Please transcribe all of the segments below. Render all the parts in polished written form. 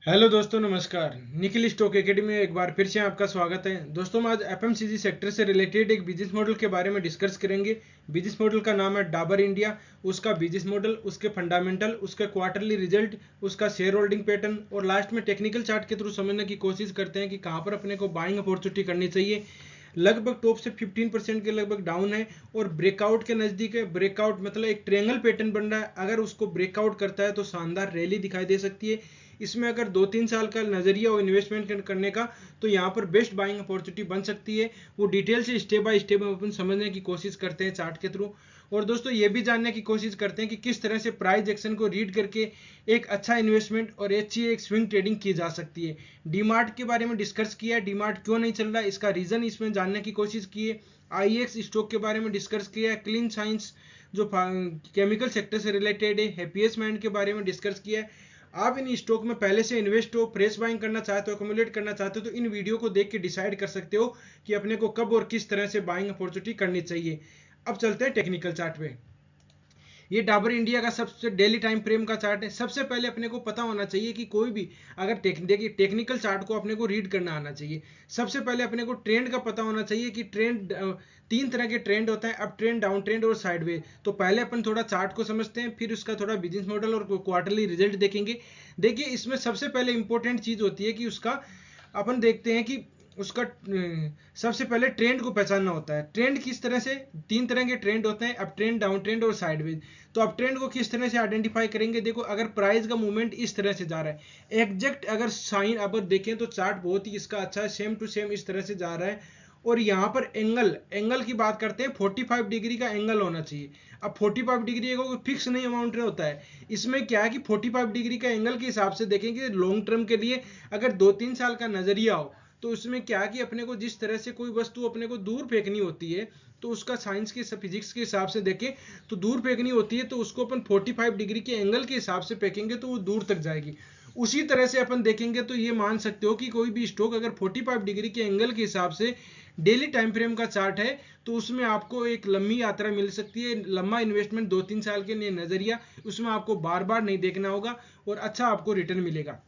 Hello दोस्तों, नमस्कार। Nikhil stock academy में एक बार फिर से आपका स्वागत है। दोस्तों, हम आज एफएमसीजी सेक्टर से रिलेटेड एक बिजनेस मॉडल के बारे में डिस्कस करेंगे। बिजनेस मॉडल का नाम है डाबर इंडिया। उसका बिजनेस मॉडल, उसके फंडामेंटल, उसके क्वार्टरली रिजल्ट, उसका शेयर होल्डिंग पैटर्न और लास्ट में टेक्निकल चार्ट के थ्रू समझने की कोशिश करते हैं कि कहाँ पर अपने को बाइंग अपॉर्चुनिटी करनी चाहिए। लगभग टॉप से 15% के लगभग डाउन है और ब्रेकआउट के नज़दीक है। ब्रेकआउट मतलब एक ट्रेंगल पैटर्न बन रहा है। अगर उसको ब्रेकआउट करता है तो शानदार रैली दिखाई दे सकती है। इसमें अगर 2-3 साल का नजरिया हो इन्वेस्टमेंट करने का तो यहाँ पर बेस्ट बाइंग अपॉर्चुनिटी बन सकती है। वो डिटेल से स्टेप बाय स्टेप अपन समझने की कोशिश करते हैं चार्ट के थ्रू। और दोस्तों, ये भी जानने की कोशिश करते हैं कि किस तरह से प्राइस एक्शन को रीड करके एक अच्छा इन्वेस्टमेंट और अच्छी एक स्विंग ट्रेडिंग की जा सकती है। डीमार्ट के बारे में डिस्कस किया है, डीमार्ट क्यों नहीं चल रहा है इसका रीजन इसमें जानने की कोशिश की है। आईएक्स स्टॉक के बारे में डिस्कस किया है। क्लीन साइंस जो केमिकल सेक्टर से रिलेटेड है। हैप्पीएस्ट माइंड के बारे में डिस्कस किया है। आप इन स्टॉक में पहले से इन्वेस्ट हो, फ्रेश बाइंग करना चाहते हो, अकोमुलेट करना चाहते हो तो इन वीडियो को देख के डिसाइड कर सकते हो कि अपने को कब और किस तरह से बाइंग अपॉर्चुनिटी करनी चाहिए। अब चलते हैं टेक्निकल चार्ट पे। ये डाबर इंडिया का सबसे डेली टाइम फ्रेम का चार्ट है। सबसे पहले अपने को पता होना चाहिए कि कोई भी अगर देखिए टेक्निकल चार्ट को अपने को रीड करना आना चाहिए। सबसे पहले अपने को ट्रेंड का पता होना चाहिए कि ट्रेंड तीन तरह के ट्रेंड होते हैं, अप ट्रेंड, डाउन ट्रेंड और साइडवेज। तो पहले अपन थोड़ा चार्ट को समझते हैं, फिर उसका थोड़ा बिजनेस मॉडल और क्वार्टरली रिजल्ट देखेंगे। देखिए, इसमें सबसे पहले इंपॉर्टेंट चीज होती है कि उसका अपन देखते हैं कि उसका सबसे पहले ट्रेंड को पहचानना होता है। ट्रेंड किस तरह से, तीन तरह के ट्रेंड होते हैं, अप ट्रेंड, डाउन ट्रेंड और साइडवेज। तो अप ट्रेंड को किस तरह से आइडेंटिफाई करेंगे? देखो, अगर प्राइस का मूवमेंट इस तरह से जा रहा है, एग्जैक्ट अगर साइन अगर देखें तो चार्ट बहुत ही इसका अच्छा है, सेम टू सेम इस तरह से जा रहा है। और यहाँ पर एंगल की बात करते हैं, 45 डिग्री का एंगल होना चाहिए। अब 45 डिग्री का कोई फिक्स नहीं अमाउंट होता है। इसमें क्या है कि 45 डिग्री का एंगल के हिसाब से देखेंगे लॉन्ग टर्म के लिए। अगर 2-3 साल का नजरिया हो तो उसमें क्या कि अपने को जिस तरह से कोई वस्तु अपने को दूर फेंकनी होती है तो उसका साइंस के फिजिक्स के हिसाब से देखें तो दूर फेंकनी होती है तो उसको अपन 45 डिग्री के एंगल के हिसाब से फेंकेंगे तो वो दूर तक जाएगी। उसी तरह से अपन देखेंगे तो ये मान सकते हो कि कोई भी स्टॉक अगर 45 डिग्री के एंगल के हिसाब से डेली टाइम फ्रेम का चार्ट है तो उसमें आपको एक लंबी यात्रा मिल सकती है। लंबा इन्वेस्टमेंट 2-3 साल के लिए नजरिया, उसमें आपको बार बार नहीं देखना होगा और अच्छा आपको रिटर्न मिलेगा।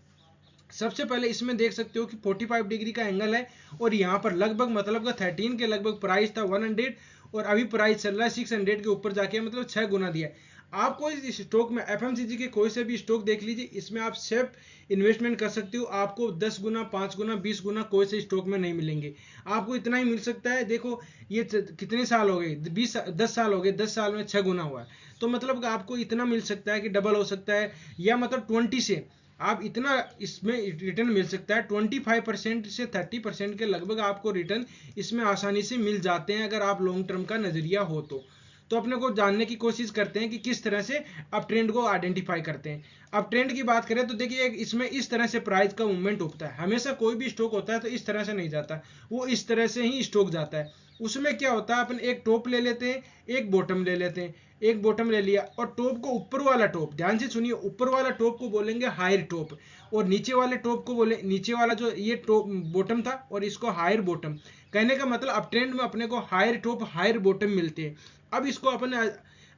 सबसे पहले इसमें देख सकते हो कि 45 डिग्री का एंगल है और यहाँ पर लगभग मतलब का 13 के लगभग प्राइस था 100 और अभी प्राइस चल रहा है 600 के ऊपर जाके, मतलब 6 गुना दिया है। आपको इस स्टॉक में एफएमसीजी के कोई से भी स्टॉक देख लीजिए, इसमें आप सेफ इन्वेस्टमेंट कर सकते हो। आपको 10 गुना, 5 गुना, 20 गुना कोई से स्टॉक में नहीं मिलेंगे। आपको इतना ही मिल सकता है। देखो, ये कितने साल हो गए, 10 साल हो गए, 10 साल में 6 गुना हुआ है। तो मतलब आपको इतना मिल सकता है कि डबल हो सकता है, या मतलब 20 से आप इतना इसमें रिटर्न मिल सकता है। 25% से 30% के लगभग आपको रिटर्न इसमें आसानी से मिल जाते हैं अगर आप लॉन्ग टर्म का नजरिया हो तो अपने को जानने की कोशिश करते हैं कि किस तरह से आप ट्रेंड को आइडेंटिफाई करते हैं। अब ट्रेंड की बात करें तो देखिए, इसमें इस तरह से प्राइस का मूवमेंट उठता है। हमेशा कोई भी स्टॉक होता है तो इस तरह से नहीं जाता, वो इस तरह से ही स्टॉक जाता है। उसमें क्या होता है, अपन एक टॉप ले लेते हैं, एक बॉटम ले लेते हैं। एक बॉटम ले लिया और टॉप को, ऊपर वाला टॉप, ध्यान से सुनिए, ऊपर वाला टॉप को बोलेंगे हायर टॉप और नीचे वाले टॉप को बोले, नीचे वाला जो ये टॉप बॉटम था और इसको हायर बॉटम। कहने का मतलब अब ट्रेंड में अपने को हायर टॉप हायर बॉटम मिलते हैं। अब इसको अपन,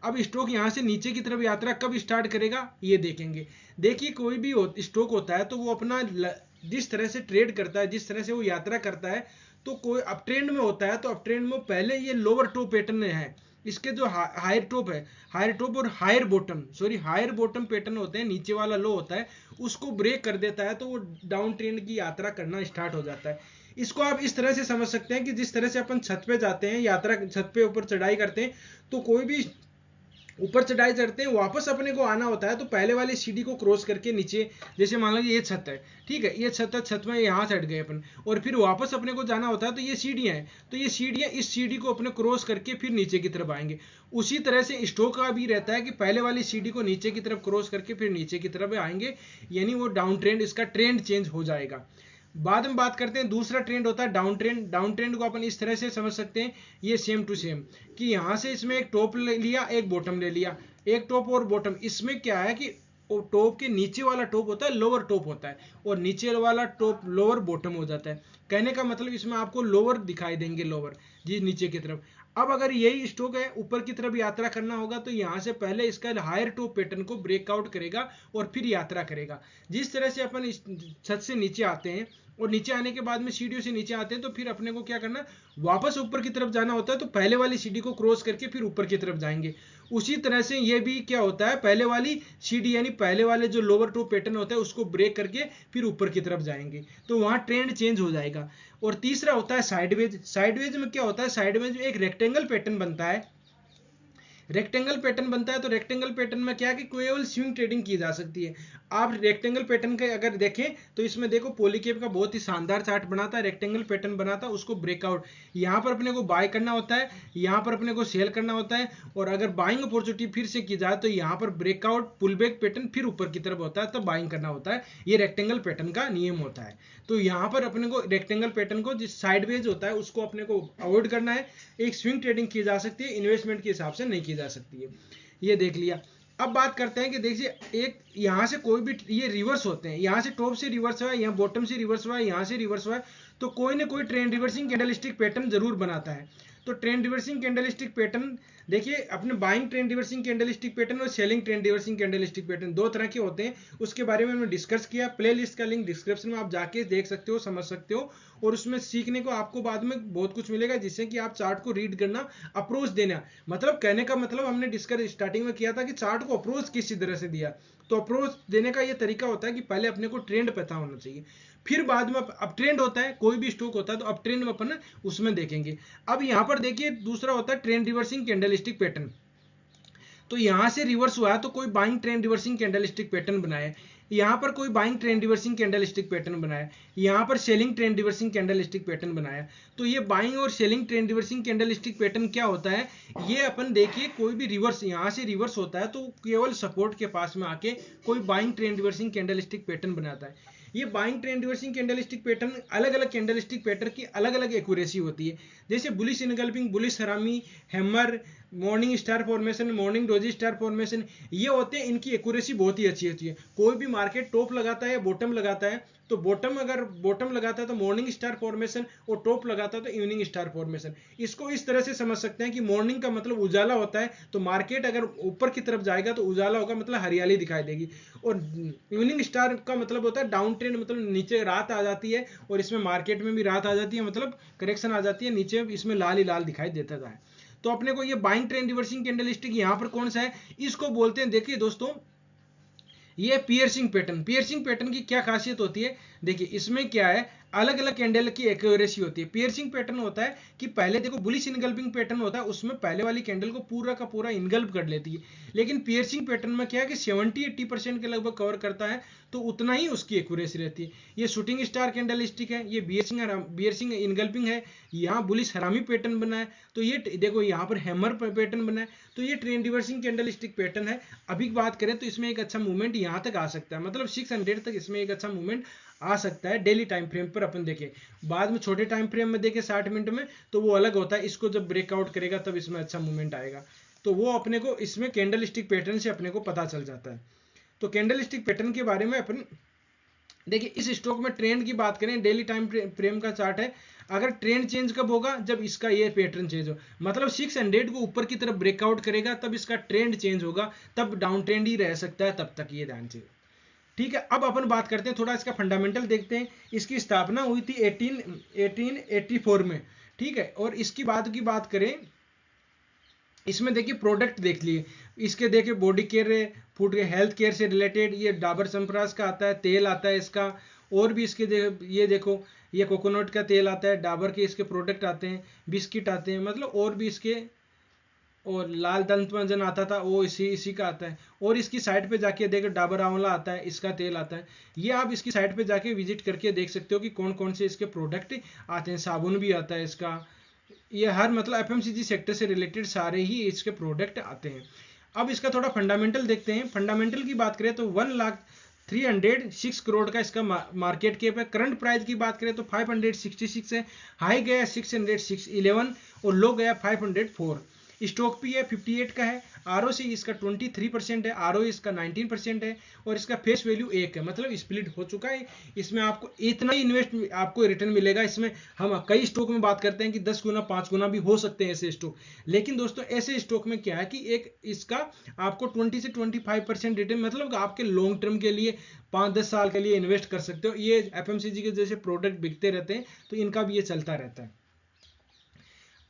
अब स्टॉक यहाँ से नीचे की तरफ यात्रा कब स्टार्ट करेगा ये देखेंगे। देखिए, कोई भी स्टॉक होता है तो वो अपना जिस तरह से ट्रेड करता है, जिस तरह से वो यात्रा करता है, तो कोई अप ट्रेंड में होता है तो अप ट्रेंड में पहले ये लोअर टॉप पैटर्न है, इसके जो हायर टॉप है, हायर टॉप और higher bottom, sorry higher bottom pattern होते हैं, नीचे वाला लो होता है, उसको ब्रेक कर देता है तो वो डाउन ट्रेंड की यात्रा करना स्टार्ट हो जाता है। इसको आप इस तरह से समझ सकते हैं कि जिस तरह से अपन छत पे जाते हैं, यात्रा छत पे ऊपर चढ़ाई करते हैं, तो कोई भी ऊपर चढ़ाई चढ़ते हैं, वापस अपने को आना होता है तो पहले वाली सीढ़ी को क्रॉस करके नीचे, जैसे मान लीजिए ये छत है, ठीक है, ये छत है, छत में यहाँ चढ़ गए अपन और फिर वापस अपने को जाना होता है तो ये सीढ़ियाँ हैं, तो ये सीढ़ियाँ, इस सीढ़ी को अपने क्रॉस करके फिर नीचे की तरफ आएंगे। उसी तरह से स्टॉक का भी रहता है कि पहले वाली सीढ़ी को नीचे की तरफ क्रॉस करके फिर नीचे की तरफ आएंगे, यानी वो डाउन ट्रेंड, इसका ट्रेंड चेंज हो जाएगा। बाद में बात करते हैं, दूसरा ट्रेंड होता है डाउन ट्रेंड। डाउन ट्रेंड को अपन इस तरह से समझ सकते हैं, ये सेम टू सेम, कि यहाँ से इसमें एक टॉप ले लिया, एक बॉटम ले लिया, एक टॉप और बॉटम। इसमें क्या है कि टॉप के नीचे वाला टॉप होता है लोअर टॉप होता है और नीचे वाला टॉप लोअर बॉटम हो जाता है। कहने का मतलब इसमें आपको लोअर दिखाई देंगे, लोअर जी नीचे की तरफ। अब अगर यही स्टॉक है ऊपर की तरफ यात्रा करना होगा तो यहाँ से पहले इसका हायर टॉप पैटर्न को ब्रेकआउट करेगा और फिर यात्रा करेगा। जिस तरह से अपन इस छत से नीचे आते हैं और नीचे आने के बाद में सीढ़ियों से नीचे आते हैं तो फिर अपने को क्या करना, वापस ऊपर की तरफ जाना होता है, तो पहले वाली सीढ़ी को क्रॉस करके फिर ऊपर की तरफ जाएंगे। उसी तरह से ये भी क्या होता है, पहले वाली सीढ़ी यानी पहले वाले जो लोअर टॉप पैटर्न होता है उसको ब्रेक करके फिर ऊपर की तरफ जाएंगे, तो वहां ट्रेंड चेंज हो जाएगा। और तीसरा होता है साइडवेज। साइडवेज में क्या होता है, साइडवेज में एक रेक्टेंगल पैटर्न बनता है। रेक्टेंगल पैटर्न बनता है तो रेक्टेंगल पैटर्न में क्या है कि केवल स्विंग ट्रेडिंग की जा सकती है। आप रेक्टेंगल पैटर्न का अगर देखें तो इसमें देखो पॉलीकैब का बहुत ही शानदार चार्ट बनाता है, रेक्टेंगल पैटर्न बनाता है, उसको ब्रेकआउट यहाँ पर अपने को बाय करना होता है, यहाँ पर अपने को सेल करना होता है, और अगर बाइंग अपॉर्चुनिटी फिर से की जाए तो यहाँ पर ब्रेकआउट पुलबैक पैटर्न फिर ऊपर की तरफ होता है, तब बाइंग करना होता है। ये रेक्टेंगल पैटर्न का नियम होता है। तो यहाँ पर अपने को रेक्टेंगल पैटर्न को जिस साइडवेज होता है उसको अपने को अवॉइड करना है। एक स्विंग ट्रेडिंग की जा सकती है, इन्वेस्टमेंट के हिसाब से नहीं की जा सकती है। ये देख लिया। अब बात करते हैं कि देखिए एक यहाँ से कोई भी ये रिवर्स होते हैं, यहाँ से टॉप से रिवर्स हुआ है, यहाँ बॉटम से रिवर्स हुआ है, यहाँ से रिवर्स हुआ है, तो कोई ना कोई ट्रेंड रिवर्सिंग कैंडलस्टिक पैटर्न जरूर बनाता है। तो ट्रेंड रिवर्सिंग कैंडलस्टिक पैटर्न देखिए अपने buying trend reversing candlestick pattern और selling trend reversing candlestick pattern दो तरह के होते हैं। उसके बारे में हमने डिस्कस किया, प्लेलिस्ट का लिंक डिस्क्रिप्शन में आप जाके देख सकते हो, समझ सकते हो, और उसमें सीखने को आपको बाद में बहुत कुछ मिलेगा, जिससे कि आप चार्ट को रीड करना, अप्रोच देना, मतलब कहने का मतलब हमने डिस्कस स्टार्टिंग में किया था कि चार्ट को अप्रोच किसी तरह से दिया। तो अप्रोच देने का ये तरीका होता है कि पहले अपने को ट्रेंड पता होना चाहिए, फिर बाद में अब ट्रेंड होता है, कोई भी स्टॉक होता है तो अब ट्रेंड में अपन उसमें देखेंगे। अब यहाँ पर देखिए दूसरा होता है ट्रेंड रिवर्सिंग कैंडलस्टिक पैटर्न। तो यहां से रिवर्स हुआ है तो कोई buying trend reversing candlestick pattern बनाया, यहाँ पर कोई buying trend reversing candlestick pattern बनाया, यहाँ पर selling trend reversing candlestick pattern बनाया। तो ये बाइंग और selling trend reversing candlestick pattern क्या होता है, ये अपन देखिए कोई भी रिवर्स यहाँ से रिवर्स होता है तो केवल सपोर्ट के पास में आके कोई buying trend reversing candlestick pattern बनाता है। ये buying trend reversing candlestick pattern अलग अलग कैंडलस्टिक पैटर्न की अलग अलग एक्यूरेसी होती है। जैसे बुलिश इनगल्फिंग, बुलिश हरामी, hammer, morning star formation, morning doji star formation, ये होते हैं, इनकी एक्यूरेसी बहुत ही अच्छी होती है। कोई भी मार्केट टॉप लगाता है या बॉटम लगाता है तो बॉटम अगर बॉटम लगाता है तो मॉर्निंग स्टार फॉर्मेशन, और टॉप लगाता है तो इवनिंग स्टार फॉर्मेशन। इसको इस तरह से समझ सकते हैं कि मॉर्निंग का मतलब उजाला होता है, तो मार्केट अगर ऊपर की तरफ जाएगा तो उजाला होगा, मतलब हरियाली दिखाई देगी, और इवनिंग स्टार का मतलब होता है डाउन ट्रेंड, मतलब नीचे रात आ जाती है, और इसमें मार्केट में भी रात आ जाती है, मतलब करेक्शन आ जाती है, नीचे इसमें लाल ही लाल दिखाई देता है। तो अपने को ये बाइंग ट्रेंड रिवर्सिंग कैंडलस्टिक यहाँ पर कौन सा है, इसको बोलते हैं, देखिए दोस्तों ये पियर्सिंग पैटर्न। पियर्सिंग पैटर्न की क्या खासियत होती है, देखिए इसमें क्या है, अलग अलग कैंडल की एक्यूरेसी होती है। पियर्सिंग पैटर्न होता है कि पहले देखो बुलिश इनगल्पिंग पैटर्न होता है, उसमें पहले वाली कैंडल को पूरा का पूरा इनगल्प कर लेती है, लेकिन पियर्सिंग पैटर्न में क्या है कि 70-80% के लगभग कवर करता है, तो उतना ही उसकी एक्यूरेसी रहती है। ये शूटिंग स्टार कैंडलस्टिक है, ये बियर्सिंग इनगल्पिंग है, यहाँ बुलिश हरामी पैटर्न बना है, तो ये देखो यहाँ पर हैमर पैटर्न बना है, तो ये ट्रेंड रिवर्सिंग कैंडलस्टिक पैटर्न है। अभी बात करें तो इसमें एक अच्छा मूवमेंट यहाँ तक आ सकता है, मतलब 600 तक इसमें एक अच्छा मूवमेंट आ सकता है डेली टाइम फ्रेम पर अपन देखें। बाद में छोटे टाइम फ्रेम में देखें 60 मिनट में तो वो अलग होता है, इसको जब ब्रेकआउट करेगा तब इसमें अच्छा मूवमेंट आएगा, तो वो अपने को इसमें कैंडलस्टिक पैटर्न से अपने को पता चल जाता है। तो कैंडलस्टिक पैटर्न के बारे में अपन देखिए, इस स्टॉक में ट्रेंड की बात करें, डेली टाइम फ्रेम का चार्ट है, अगर ट्रेंड चेंज कब होगा, जब इसका ये पैटर्न चेंज हो, मतलब 600 को ऊपर की तरफ ब्रेकआउट करेगा तब इसका ट्रेंड चेंज होगा, तब डाउन ट्रेंड ही रह सकता है तब तक, ये ध्यान से। ठीक है, अब अपन बात करते हैं थोड़ा इसका फंडामेंटल देखते हैं। इसकी स्थापना हुई थी 1884 में, ठीक है, और इसकी बात करें, इसमें देखिए प्रोडक्ट देख लिए, इसके देखिए body care, food health care से रिलेटेड, ये डाबर च्यवनप्राश का आता है, तेल आता है इसका, और भी इसके ये देखो ये कोकोनट का तेल आता है, डाबर के इसके प्रोडक्ट आते हैं, बिस्किट आते हैं, मतलब और भी इसके, और लाल दंत मंजन आता था वो इसी का आता है, और इसकी साइट पे जाके देखो डाबर आंवला आता है, इसका तेल आता है। ये आप इसकी साइट पे जाके विजिट करके देख सकते हो कि कौन कौन से इसके प्रोडक्ट आते हैं, साबुन भी आता है इसका, ये हर मतलब एफएमसीजी सेक्टर से रिलेटेड सारे ही इसके प्रोडक्ट आते हैं। अब इसका थोड़ा फंडामेंटल देखते हैं। फंडामेंटल की बात करें तो 1,306 करोड़ का इसका मार्केट कैप है। करंट प्राइस की बात करें तो 566 है, हाई गया 611 और लो गया 504। स्टॉक पी है 58 का है, ROC इसका 23% है, ROE इसका 19% है और इसका फेस वैल्यू 1 है, मतलब स्प्लिट हो चुका है। इसमें आपको इतना ही इन्वेस्ट आपको रिटर्न मिलेगा। इसमें हम कई स्टॉक में बात करते हैं कि 10 गुना 5 गुना भी हो सकते हैं ऐसे स्टॉक, लेकिन दोस्तों ऐसे स्टॉक में क्या है कि एक इसका आपको 20 से 25% रिटर्न, मतलब आपके लॉन्ग टर्म के लिए 5-10 साल के लिए इन्वेस्ट कर सकते हो। ये FMCG के जैसे प्रोडक्ट बिकते रहते हैं तो इनका भी ये चलता रहता है।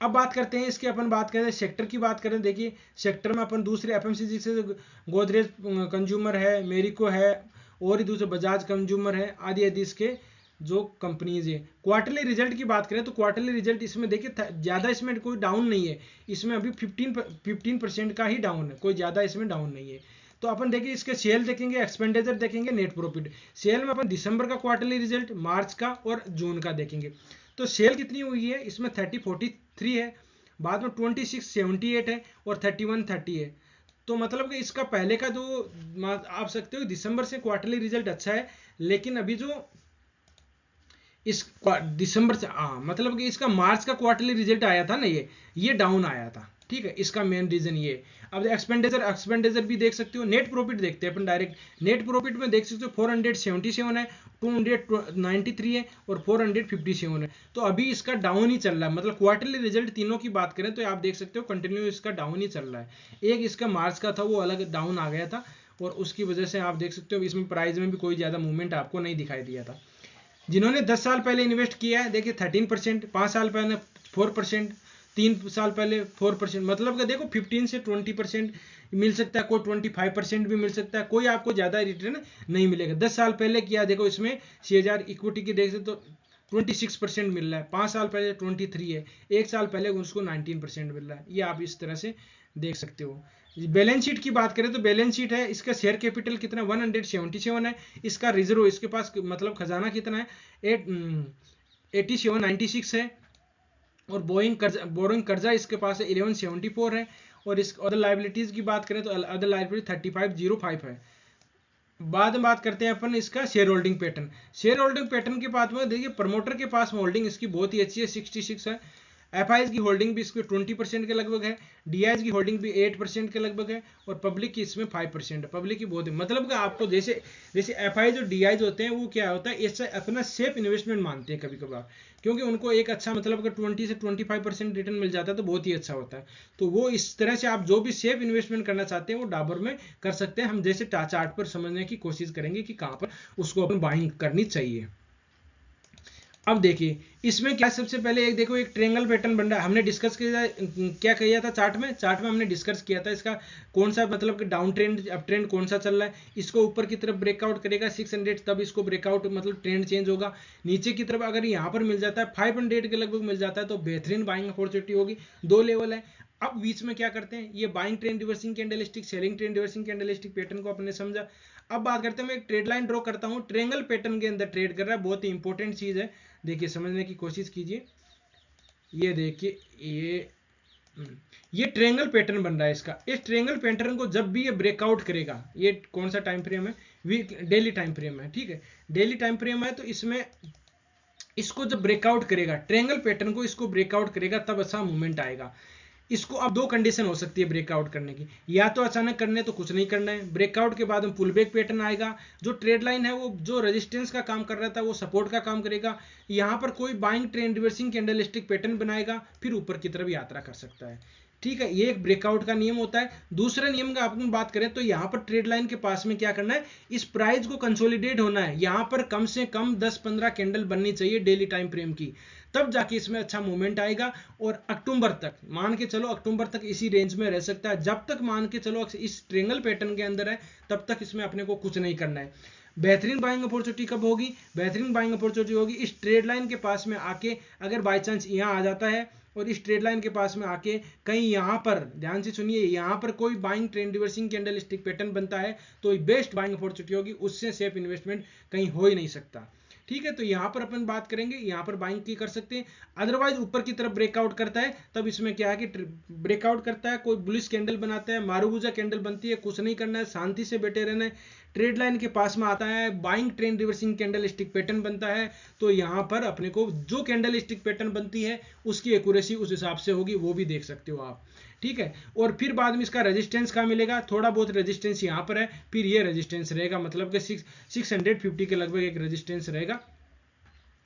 अब बात करते हैं इसके, अपन बात करें सेक्टर की बात करें, देखिए सेक्टर में अपन दूसरे FMCG से गोदरेज कंज्यूमर है, मेरिको है और ही दूसरे बजाज कंज्यूमर है, आदि आदि इसके जो कंपनीज है। क्वार्टरली रिजल्ट की बात करें तो क्वार्टरली रिजल्ट इसमें देखिए ज़्यादा इसमें कोई डाउन नहीं है, इसमें अभी 15% का ही डाउन है, कोई ज़्यादा इसमें डाउन नहीं है। तो अपन देखिए इसके सेल देखेंगे, एक्सपेंडिचर देखेंगे, नेट प्रॉफिट। सेल में अपन दिसंबर का क्वार्टरली रिजल्ट, मार्च का और जून का देखेंगे। तो सेल कितनी हुई है इसमें 3043 है, बाद में 2678 है और 3130 है। तो मतलब कि इसका पहले का जो आप सकते हो दिसंबर से क्वार्टरली रिजल्ट अच्छा है, लेकिन अभी जो इस दिसंबर से मतलब कि इसका मार्च का क्वार्टरली रिजल्ट आया था ना, ये डाउन आया था, ठीक है। इसका मेन रीजन ये। अब एक्सपेंडिचर भी देख सकते हो। नेट प्रॉफिट देखते हैं अपन डायरेक्ट। नेट प्रॉफिट में देख सकते हो 477 है, 293 है और 457 है। तो अभी इसका डाउन ही चल रहा है, मतलब क्वार्टरली रिजल्ट तीनों की बात करें तो आप देख सकते हो कंटिन्यू इसका डाउन ही चल रहा है। एक इसका मार्च का था वो अलग डाउन आ गया था और उसकी वजह से आप देख सकते हो इसमें प्राइस में भी कोई ज़्यादा मूवमेंट आपको नहीं दिखाई दिया था। जिन्होंने 10 साल पहले इन्वेस्ट किया है देखिए 13%, 5 साल पहले 4%, 3 साल पहले 4%, मतलब कि देखो 15 से 20% मिल सकता है, कोई 25% भी मिल सकता है, कोई आपको ज़्यादा रिटर्न नहीं मिलेगा। 10 साल पहले किया देखो इसमें 6000 इक्विटी की देख सकते तो 26% मिल रहा है, 5 साल पहले 23 है, 1 साल पहले उसको 19% मिल रहा है। ये आप इस तरह से देख सकते हो। बैलेंस शीट की बात करें तो बैलेंस शीट है, इसका शेयर कैपिटल कितना 177 है, इसका रिजर्व इसके पास मतलब खजाना कितना है 8796 है और बोरिंग कर्जा इसके पास है 1174 है और इस अदर लाइबिलिटीज की बात करें तो अदर लाइबिलिटी 3505 है। बाद में बात करते हैं अपन इसका share holding pattern. Share holding pattern के बाद में देखिए प्रमोटर के पास होल्डिंग इसकी बहुत ही अच्छी है, 66 है। FIs की होल्डिंग भी इसकी 20% के लगभग है, DIs की होल्डिंग भी 8% के लगभग है और पब्लिक की इसमें 5% है। पब्लिक की बहुत है, मतलब कि आपको जैसे जैसे FIs और DIs होते हैं वो क्या होता है, इससे अपना सेफ इन्वेस्टमेंट मानते हैं कभी कभार, क्योंकि उनको एक अच्छा मतलब अगर 20 से 25% रिटर्न मिल जाता है तो बहुत ही अच्छा होता है। तो वो इस तरह से आप जो भी सेफ इन्वेस्टमेंट करना चाहते हैं वो डाबर में कर सकते हैं। हम जैसे चार्ट पर समझने की कोशिश करेंगे कि कहाँ पर उसको अपन बाइंग करनी चाहिए। अब देखिए इसमें क्या, सबसे पहले एक देखो एक ट्रेंगल पैटर्न बन रहा है। हमने डिस्कस किया क्या किया था चार्ट में हमने डिस्कस किया था इसका कौन सा मतलब कि डाउन ट्रेंड अप ट्रेंड कौन सा चल रहा है। इसको ऊपर की तरफ ब्रेकआउट करेगा 600 तब इसको ब्रेकआउट मतलब ट्रेंड चेंज होगा। नीचे की तरफ अगर यहाँ पर मिल जाता है 500 के लगभग मिल जाता है तो बेहतरीन बाइंग अपॉर्चुनिटी होगी। 2 लेवल है। अब बीच में क्या करते हैं, ये buying trend reversing candlestick, selling trend reversing candlestick pattern को आपने समझा। अब बात करते हैं, मैं एक ट्रेड लाइन ड्रॉ करता हूँ, ट्रेंगल पैटर्न के अंदर ट्रेड कर रहा है, बहुत ही इंपॉर्टेंट चीज है, देखिए समझने की कोशिश कीजिए। ये देखिए ये ट्रेंगल पैटर्न बन रहा है इसका। इस ट्रेंगल पैटर्न को जब भी ये ब्रेकआउट करेगा, ये कौन सा टाइम फ्रेम है, वीक डेली टाइम फ्रेम है, ठीक है, डेली टाइम फ्रेम है। तो इसमें इसको जब ब्रेकआउट करेगा ट्रेंगल पैटर्न को, इसको ब्रेकआउट करेगा तब अच्छा मूवमेंट आएगा। इसको अब 2 कंडीशन हो सकती है ब्रेकआउट करने की, या तो अचानक करने तो कुछ नहीं करना है, ब्रेकआउट के बाद हम पुल बैक पैटर्न आएगा, जो ट्रेड लाइन है वो जो रेजिस्टेंस का काम कर रहा था वो सपोर्ट का काम करेगा, यहाँ पर कोई buying trend reversing candlestick pattern बनाएगा, फिर ऊपर की तरफ यात्रा कर सकता है, ठीक है। ये एक ब्रेकआउट का नियम होता है। दूसरे नियम का अपन बात करें तो यहाँ पर ट्रेड लाइन के पास में क्या करना है, इस प्राइस को कंसोलिडेट होना है, यहाँ पर कम से कम 10-15 कैंडल बननी चाहिए डेली टाइम फ्रेम की, तब जाके इसमें अच्छा मूवमेंट आएगा। और अक्टूबर तक मान के चलो, अक्टूबर तक इसी रेंज में रह सकता है, जब तक मान के चलो इस ट्रेंगल पैटर्न के अंदर है तब तक इसमें अपने को कुछ नहीं करना है। बेहतरीन बाइंग अपॉर्चुनिटी कब होगी, बेहतरीन बाइंग अपॉर्चुनिटी होगी इस ट्रेड लाइन के पास में आके, अगर बाई चांस यहाँ आ जाता है और इस ट्रेड लाइन के पास में आके कहीं यहाँ पर, ध्यान से सुनिए, यहाँ पर कोई buying trend reversing candlestick pattern बनता है तो बेस्ट बाइंग अपॉर्चुनिटी होगी, उससे सेफ इन्वेस्टमेंट कहीं हो ही नहीं सकता, ठीक है। तो यहाँ पर अपन बात करेंगे, यहाँ पर बाइंग की कर सकते हैं। अदरवाइज ऊपर की तरफ ब्रेकआउट करता है तब इसमें क्या है कि ब्रेकआउट करता है, कोई बुलिश कैंडल बनाता है, मारूबुजा कैंडल बनती है, कुछ नहीं करना है, शांति से बैठे रहना है। ट्रेड लाइन के पास में आता है, buying trend reversing candle stick pattern बनता है, तो यहाँ पर अपने को जो कैंडल स्टिक पैटर्न बनती है उसकी एक्यूरेसी उस हिसाब से होगी, वो भी देख सकते हो आप। ठीक है। और फिर बाद में इसका रेजिस्टेंस कहाँ मिलेगा, थोड़ा बहुत रेजिस्टेंस यहाँ पर है, फिर ये रेजिस्टेंस रहेगा, मतलब कि 650 के लगभग एक रेजिस्टेंस रहेगा,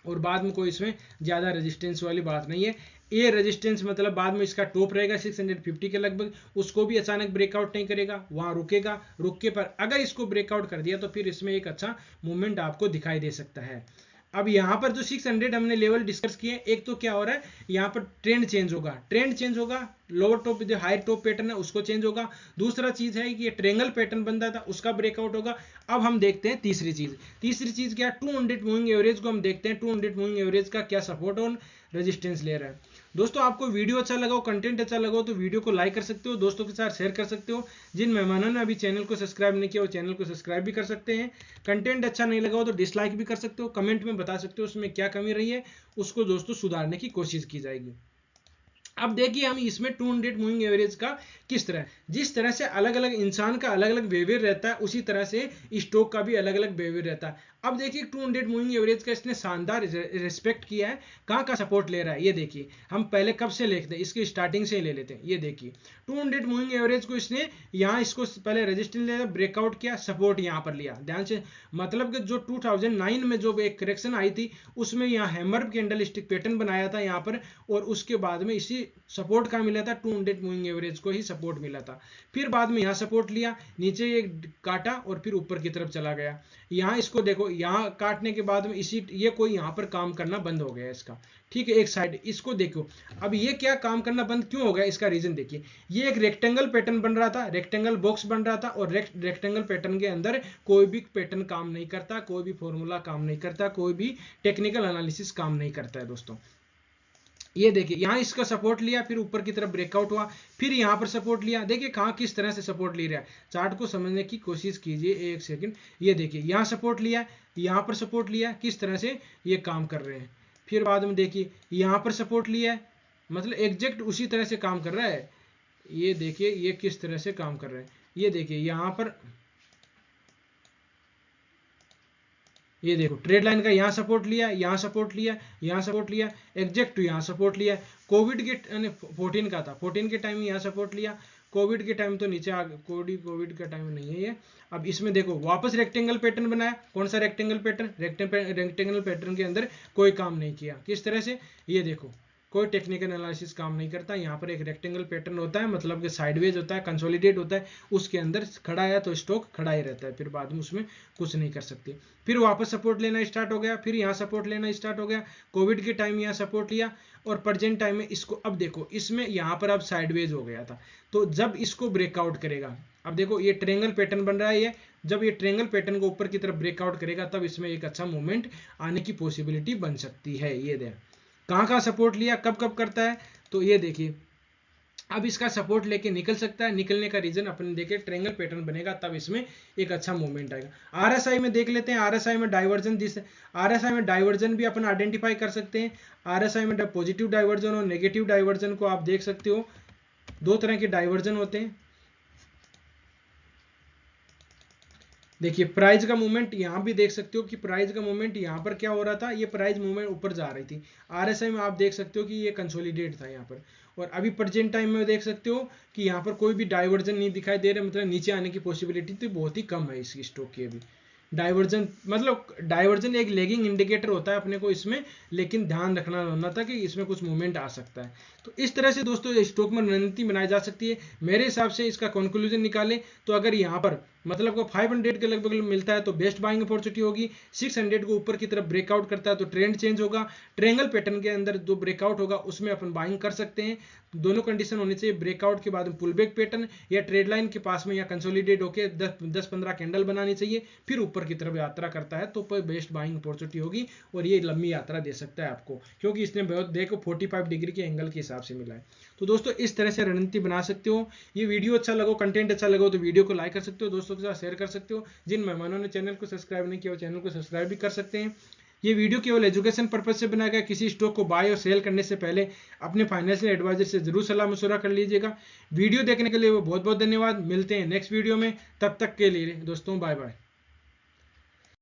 और बाद में कोई इसमें ज़्यादा रेजिस्टेंस वाली बात नहीं है। ये रेजिस्टेंस मतलब बाद में इसका टॉप रहेगा 650 के लगभग, उसको भी अचानक ब्रेकआउट नहीं करेगा, वहाँ रुकेगा, रुके पर अगर इसको ब्रेकआउट कर दिया तो फिर इसमें एक अच्छा मूवमेंट आपको दिखाई दे सकता है। अब यहाँ पर जो 600 हमने लेवल डिस्कस किए, एक तो क्या हो रहा है, यहाँ पर ट्रेंड चेंज होगा, ट्रेंड चेंज होगा, लोअर टॉप जो हाई टॉप पैटर्न है उसको चेंज होगा। दूसरा चीज है कि ये ट्रेंगल पैटर्न बन रहा था उसका ब्रेकआउट होगा। अब हम देखते हैं तीसरी चीज क्या है, 200 मूविंग एवरेज को हम देखते हैं, 200 मूविंग एवरेज का क्या सपोर्ट और रेजिस्टेंस ले रहा है। दोस्तों आपको वीडियो अच्छा लगा हो, कंटेंट अच्छा लगा हो तो वीडियो को लाइक कर सकते हो, दोस्तों के साथ शेयर कर सकते हो। जिन मेहमानों ने अभी चैनल को सब्सक्राइब नहीं किया वो चैनल को सब्सक्राइब भी कर सकते हैं। कंटेंट अच्छा नहीं लगा हो तो डिसलाइक भी कर सकते हो, कमेंट में बता सकते हो उसमें क्या कमी रही है, उसको दोस्तों सुधारने की कोशिश की जाएगी। अब देखिए हम इसमें 200 मूविंग एवरेज का किस तरह, जिस तरह से अलग अलग इंसान का अलग अलग बिहेवियर रहता है उसी तरह से स्टॉक का भी अलग अलग बिहेवियर रहता है। अब देखिए 200 मूविंग एवरेज का इसने शानदार रिस्पेक्ट किया है, कहाँ का सपोर्ट ले रहा है ये देखिए। हम पहले कब से लेते हैं, इसकी स्टार्टिंग से ही ले लेते हैं, ये देखिए 200 मूविंग एवरेज को इसने यहाँ इसको पहले रेजिस्टेंस लिया, ब्रेकआउट किया, सपोर्ट यहाँ पर लिया, ध्यान से, मतलब कि जो 2009 में जो एक करेक्शन आई थी उसमें यहाँ हैमर कैंडल स्टिक पैटर्न बनाया था यहाँ पर, और उसके बाद में इसी सपोर्ट का मिला था, 200 मूविंग एवरेज को ही सपोर्ट मिला था। फिर बाद में यहाँ सपोर्ट लिया, नीचे ये काटा और फिर ऊपर की तरफ चला गया। यहाँ इसको देखो, यहाँ काटने के बाद में इसी ये कोई यहाँ पर काम करना बंद हो गया इसका, ठीक है, एक साइड इसको देखो। अब ये क्या काम करना बंद क्यों हो गया, इसका रीजन देखिए। ये एक रेक्टेंगल पैटर्न बन रहा था, रेक्टेंगल बॉक्स बन रहा था, और रेक्टेंगल पैटर्न के अंदर कोई भी पैटर्न काम नहीं करता, कोई भी फॉर्मूला काम नहीं करता, कोई भी टेक्निकल एनालिसिस काम नहीं करता है दोस्तों। ये देखिए यहाँ इसका सपोर्ट लिया, फिर ऊपर की तरफ ब्रेकआउट हुआ, फिर यहाँ पर सपोर्ट लिया, देखिए कहाँ किस तरह से सपोर्ट ले रहा है, चार्ट को समझने की कोशिश कीजिए एक सेकंड। ये देखिए यहाँ सपोर्ट लिया, यहाँ पर सपोर्ट लिया, किस तरह से ये काम कर रहे हैं। फिर बाद में देखिए यहाँ पर सपोर्ट लिया है, मतलब एग्जैक्ट उसी तरह से काम कर रहा है। ये देखिए ये किस तरह से काम कर रहे हैं, ये देखिए यहाँ पर, ये देखो ट्रेड लाइन का यहाँ सपोर्ट लिया, यहाँ सपोर्ट लिया, यहाँ सपोर्ट लिया, एग्जैक्ट यहाँ सपोर्ट लिया। कोविड के 14 का था, 14 के टाइम में यहाँ सपोर्ट लिया, कोविड के टाइम तो नीचे आ, कोविड का टाइम नहीं है ये। अब इसमें देखो वापस रेक्टेंगल पैटर्न बनाया, कौन सा रेक्टेंगल पैटर्न, रेक्टेंगल पैटर्न के अंदर कोई काम नहीं किया, किस तरह से, ये देखो कोई टेक्निकल एनालिसिस काम नहीं करता। यहाँ पर एक रेक्टेंगल पैटर्न होता है, मतलब कि साइडवेज होता है, कंसोलिडेट होता है, उसके अंदर खड़ा है तो स्टॉक खड़ा ही रहता है, फिर बाद में उसमें कुछ नहीं कर सकते। फिर वापस सपोर्ट लेना स्टार्ट हो गया, फिर यहाँ सपोर्ट लेना स्टार्ट हो गया, कोविड के टाइम यहाँ सपोर्ट लिया, और प्रेजेंट टाइम में इसको अब देखो इसमें यहाँ पर अब साइडवेज हो गया था। तो जब इसको ब्रेकआउट करेगा, अब देखो ये ट्रेंगल पैटर्न बन रहा है, ये जब ये ट्रेंगल पैटर्न को ऊपर की तरफ ब्रेकआउट करेगा तब इसमें एक अच्छा मूवमेंट आने की पॉसिबिलिटी बन सकती है। ये देख कहाँ कहाँ सपोर्ट लिया, कब कब करता है, तो ये देखिए अब इसका सपोर्ट लेके निकल सकता है। निकलने का रीजन अपने देखे, ट्रेंगल पैटर्न बनेगा तब इसमें एक अच्छा मूवमेंट आएगा। आरएसआई में देख लेते हैं, आरएसआई में डाइवर्जन आरएसआई में डाइवर्जन भी अपन आइडेंटिफाई कर सकते हैं। आरएसआई में पॉजिटिव डाइवर्जन और नेगेटिव डाइवर्जन को आप देख सकते हो, दो तरह के डाइवर्जन होते हैं। देखिए प्राइस का मूवमेंट यहाँ भी देख सकते हो कि प्राइस का मूवमेंट यहाँ पर क्या हो रहा था, ये प्राइस मूवमेंट ऊपर जा रही थी। आरएसआई में आप देख सकते हो कि ये कंसोलिडेट था यहाँ पर, और अभी प्रेजेंट टाइम में देख सकते हो कि यहाँ पर कोई भी डाइवर्जन नहीं दिखाई दे रहा, मतलब नीचे आने की पॉसिबिलिटी तो बहुत ही कम है इस स्टॉक की। अभी डाइवर्जन मतलब डाइवर्जन एक लेगिंग इंडिकेटर होता है अपने को इसमें, लेकिन ध्यान रखना होना था कि इसमें कुछ मूवमेंट आ सकता है। तो इस तरह से दोस्तों स्टॉक में रणनीति बनाई जा सकती है। मेरे हिसाब से इसका कंक्लूजन निकाले तो अगर यहाँ पर मतलब को 500 के लगभग मिलता है तो बेस्ट बाइंग अपॉर्चुनिटी होगी। 600 को ऊपर की तरफ ब्रेकआउट करता है तो ट्रेंड चेंज होगा। ट्रेंगल पैटर्न के अंदर जो ब्रेकआउट होगा उसमें अपन बाइंग कर सकते हैं। दोनों कंडीशन होनी चाहिए, ब्रेकआउट के बाद पुल बैक पैटर्न या ट्रेड लाइन के पास में या कंसोलिडेट होकर 10-15 कैंडल बनानी चाहिए, फिर ऊपर की तरफ यात्रा करता है तो बेस्ट बाइंग अपॉर्चुनिटी होगी और ये लंबी यात्रा दे सकता है आपको, क्योंकि इसने बहुत देखो 45 डिग्री के एंगल के हिसाब से मिला है। तो दोस्तों इस तरह से रणनीति बना सकते हो। ये वीडियो अच्छा लगा, कंटेंट अच्छा लगा तो वीडियो को लाइक कर सकते हो, दोस्तों के साथ शेयर कर सकते हो। जिन मेहमानों ने चैनल को सब्सक्राइब नहीं किया वो चैनल को सब्सक्राइब भी कर सकते हैं। ये वीडियो केवल एजुकेशन पर्पज से बनाया गया। किसी स्टॉक को बाय और सेल करने से पहले अपने फाइनेंशियल एडवाइजर से जरूर सलाह मशवरा कर लीजिएगा। वीडियो देखने के लिए बहुत बहुत धन्यवाद। मिलते हैं नेक्स्ट वीडियो में, तब तक के लिए दोस्तों बाय बाय।